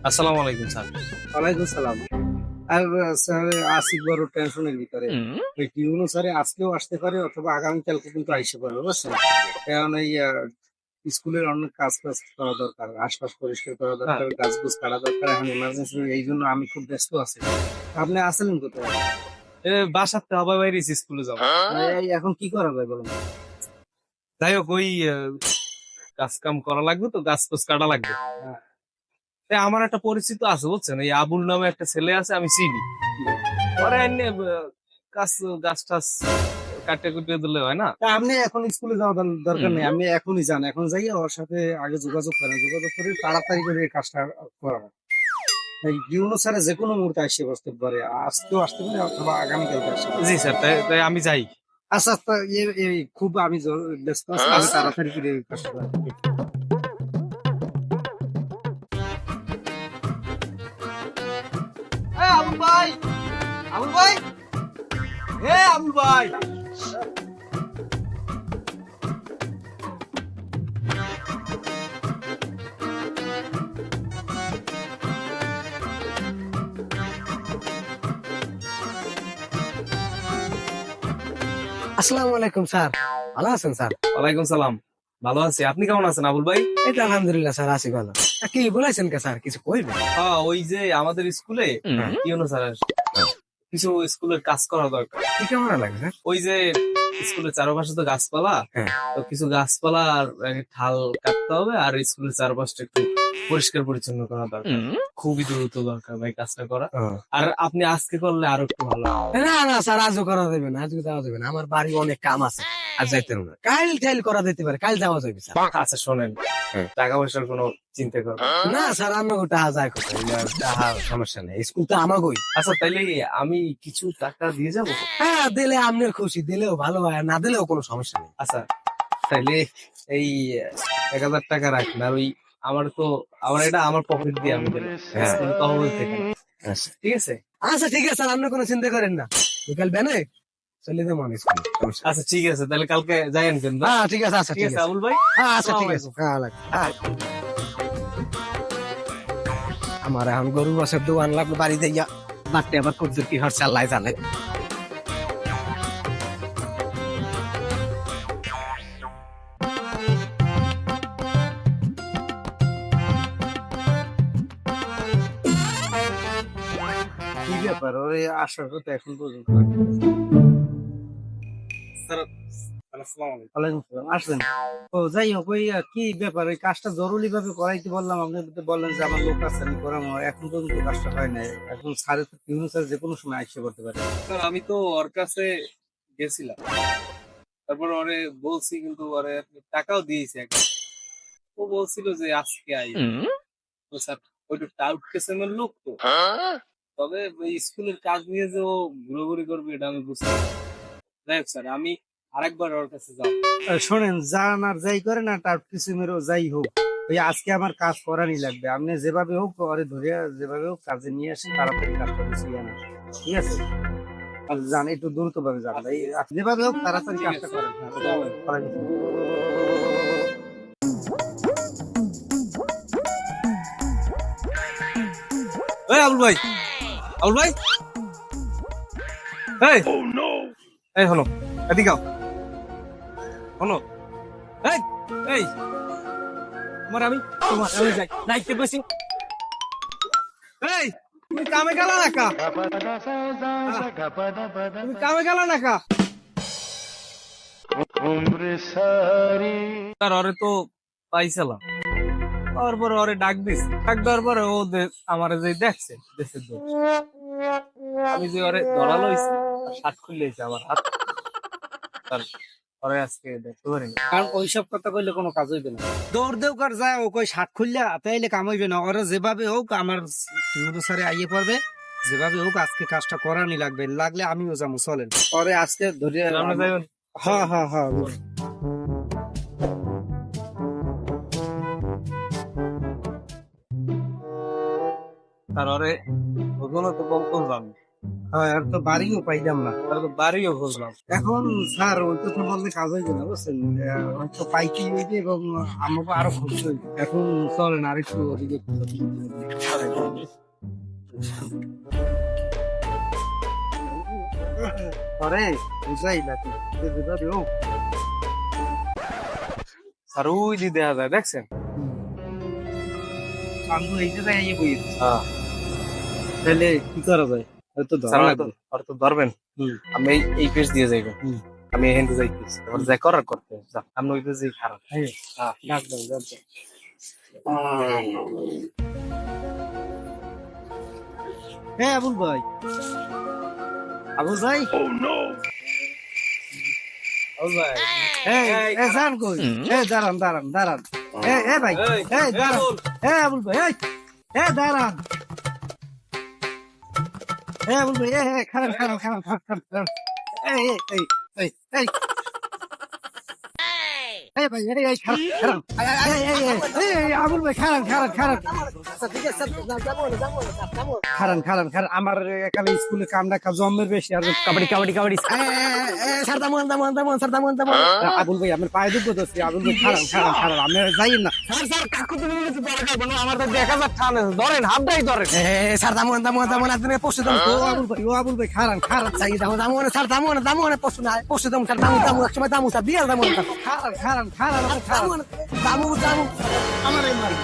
আসসালামু আলাইকুম স্যার। ওয়ালাইকুম সালাম। আর স্যার আসিফ বড় টেনশনের ভিতরে। ওই টিউনো স্যার আজকেও আসতে পারে অথবা আগামীকালকে কিন্তু আইসে পারে, বুঝছেন? কারণ এই স্কুলের অনেক কাজ টাজ করা দরকার, আশপাশ পরিষ্কার করা হ্যাঁ, দরকার, গাছ গুছ কাটা দরকার, এখন ইমার্জেন্সি, এই জন্য আমি খুব ব্যস্ত আছি। আপনি আসলেন কোথায়? বাসাতে হবার বাইরে স্কুলে যাবো। এই এখন কি করা যায় বলেন? যাই হোক, ওই কাজ কাম করা লাগবে, তো গাছ টাছ কাটা লাগবে। হ্যাঁ, তাই আমার একটা পরিচিত আছে, বুঝছেন, এই আবুল নামে একটা ছেলে আছে, আমি চিনি। পরে এনে গাছ গাছ টাছ কাটে কুটে দিলে হয় না। তা আপনি এখন স্কুলে যাওয়া দরকার নেই, আপনি এখনই যান, এখন যাই ওর সাথে আগে যোগাযোগ করেন, যোগাযোগ করে তাড়াতাড়ি করে এই কাজটা করা। এই ইউনো স্যার যে কোনো মুহূর্তে আসে বসতে পারে, আজকেও আসতে পারে অথবা আগামীকালকে আসতে পারে। জি স্যার, তাই তাই আমি যাই। আচ্ছা আচ্ছা, খুব আমি ব্যস্ত আছি, আমি তাড়াতাড়ি করে এই কাজটা করি। আবুল ভাই, আবুল ভাই, আবুল ভাই। আসসালামু আলাইকুম স্যার, ভালো আছেন স্যার? ওয়ালাইকুম সালাম। ভালো আছি, আপনি কেমন আছেন আবুল ভাই? এই তো আলহামদুলিল্লাহ স্যার, আছি ভালো। কি বলেছেন কে স্যার, কিছু কইবেন? হ্যাঁ, ওই যে আমাদের স্কুলে ইউনো স্যার কিছু স্কুলের কাজ করা দরকার। কি কেমন লাগে স্যার? ওই যে স্কুলের চারপাশে তো গাছপালা, হ্যাঁ। তো কিছু গাছপালা আর ঠাল কাটতে হবে, আর স্কুলের চারপাশটা একটু পরিষ্কার পরিচ্ছন্ন করা দরকার। খুবই দ্রুত দরকার ভাই কাজটা করা। আর আপনি আজকে করলে আরো একটু ভালো হয়। না না স্যার, আজও করা যাবে না, আজকে যাওয়া যাবে না, আমার বাড়ি অনেক কাম আছে, আর যাইতে হবে না। কাল টাইল করা যেতে পারে, কাল যাওয়া যাবে স্যার। আচ্ছা শোনেন, টাকা পয়সার কোনো চিন্তা করবেন না। না স্যার, আমাকে টাকা যায় কোথায়, টাকা সমস্যা নেই, স্কুল তো আমাকেই। আচ্ছা তাইলে আমি কিছু টাকা দিয়ে যাবো। হ্যাঁ, দিলে আপনার খুশি, দিলেও ভালো হয়, আর না দিলেও কোনো সমস্যা নেই। আচ্ছা তাইলে এই 1,000 টাকা রাখেন, আর ওই আমার এটা আমার পকেট দিয়ে আমি দিলাম, স্কুল তহবিল থেকে। আচ্ছা ঠিক আছে? আচ্ছা, ঠিক আছে স্যার, আপনি কোনো চিন্তা করেন না, বিকাল বেনে চলে যাবো আমি স্কুলে, সমস্যা নেই। আচ্ছা ঠিক আছে, তাহলে কালকে যাই আনবেন। হ্যাঁ ঠিক আছে, আচ্ছা ঠিক ঠিক আছে আছে। আবুল ভাই। হ্যাঁ আচ্ছা ঠিক আছে, আসসালামু হ্যাঁ হ্যাঁ। আমার এখন গরু বছর দোকান লাগলো, বাড়িতে গিয়া বাড়তে আবার কদ্দুর কি খরচা আল্লাহ জানে। কি ব্যাপার, ওরে আসার কথা এখন পর্যন্ত? স্যার, আসসালামু আলাইকুম। ওয়ালাইকুম সালাম, আসলেন? ও যাই হোক, ওই কি ব্যাপার, ওই কাজটা জরুরি ভাবে করাইতে বললাম, আপনি তো বললেন যে আমার লোক আছে, আমি করাবো, এখন পর্যন্ত কাজটা হয় নাই। এখন স্যার তো ইউনুস স্যার যে কোনো সময় আইসা করতে পারে। স্যার আমি তো ওর কাছে গেছিলাম, তারপর ওরে বলছি, কিন্তু ওরে টাকাও দিয়েছি একটা। ও বলছিল যে আজকে আই। তো স্যার ওইটু টাউট কেসেমের লোক তো, তবে ওই স্কুলের কাজ নিয়ে যে ও ঘুরোঘুরি করবে এটা আমি বুঝতে পারি। যাই হোক স্যার, আমি আরেকবার ওর কাছে যাবো। শোনেন, যান আর যাই করে না, তার কিসিমেরও যাই হোক, ওই আজকে আমার কাজ করারই লাগবে। আপনি যেভাবে হোক ওরে ধরে, যেভাবে হোক কাজে নিয়ে আসেন, তাড়াতাড়ি কাজটা গুছিয়ে আনেন, ঠিক আছে? আর যান, একটু দ্রুত ভাবে যান ভাই, যেভাবে হোক তাড়াতাড়ি ঠিক কাজটা আছে। করেন। হ্যাঁ, ওয়ালাইকুম আসসালাম। এই আবুল ভাই, আবুল ভাই, এই এই হলো, এদিকে আও, হলো, এই এই আমি যাই নাইতে বসি। এই তুমি কামে গেল না কা? তুমি কামে গেল না কা? তার ওরে তো পাইছিলাম, তারপরে ওরে ডাক দিস, ডাক দেওয়ার পরে ও আমার যে দেখছে দেশের দোষ, আমি যে ওরে ধরা লইছি, শার্ট খুললেছে আমার হাত, তার ওরে আজকে দেখতে পারি না। কারণ ওইসব কথা কইলে কোনো কাজ হইবে না। দৌড় দেও কার যায়, ও কই শার্ট খুললা তাইলে কাম হইবে না। ওরা যেভাবে হোক আমার টিউনো স্যারে আইয়ে পড়বে, যেভাবে হোক আজকে কাজটা করানি লাগবে, লাগলে আমিও যাবো, চলেন। ওরে আজকে ধরিয়ে, আমরা যাইবেন? হ্যাঁ হ্যাঁ হ্যাঁ। তার ওরে ওগুলো তো বলতো জানি, হ্যাঁ, আর তো বাড়িও পাইলাম না। আর তো বাড়িও খুঁজলাম। এখন স্যার ওই তো বললে কাজ হয়ে গেল বুঝছেন, হয়তো পাইতে হইবে এবং আমাকে আরো খুশি হইবে। এখন চলেন আরেকটু ওদিকে আরে বুঝাই লাগে যেভাবে হোক। আর ওই যে দেখা যায় দেখছেন? চান্দু এই জায়গায় ইয়ে বই হ্যাঁ। তাহলে কি করা যায়? হয়তো স্যার, ধরা আর লাগবে। আর তো ধরবেন। আমি এই পেজ দিয়ে যাইব। হুম। আমি এখান থেকে যাইতেছি। এবার যাই করার করতে। যা, আপনি ওই পেজে খারাপ। হ্যাঁ, হ্যাঁ। ডাক দাও, ডাক দাও। হ্যাঁ আবুল ভাই, আবুল ভাই, ও ভাই। যান কই? দাঁড়ান দাঁড়ান দাঁড়ান, ভাই, দাঁড়ান, আবুল ভাই, দাঁড়ান, আবুল ভাই, খারাপ খারাপ খারাপ খারাপ, এই এই এই এই এই ভাই, এই খারাপ খারাপ, আবুল ভাই, খারাপ খারাপ খারাপ, খারান খারান খারান, আমার এখানে স্কুলে কামটা জন্মের বেশি আর কাবাডি কাবাডি কাবাডি স্যার দামন দামন দামন স্যার দামন দামন আবুল ভাই আমার পায়ে দুঃখ ধরছি, আবুল ভাই খারান খারান খারান, আমি যাই না স্যার স্যার কাকু তুমি কিছু বড় খাবো না আমার তো 1000 টাকা ধরেন হাফটাই ধরেন স্যার দামন দামন দামন আপনি পশু দাম ও আবুল ভাই খারান খারান, চাই দামন দামন স্যার দামন দামন পশু না পশু দাম স্যার দামন দামন একসময় দামু স্যার বিয়ার দামন খারান খারান খারান দামু দামু আমার এই মারি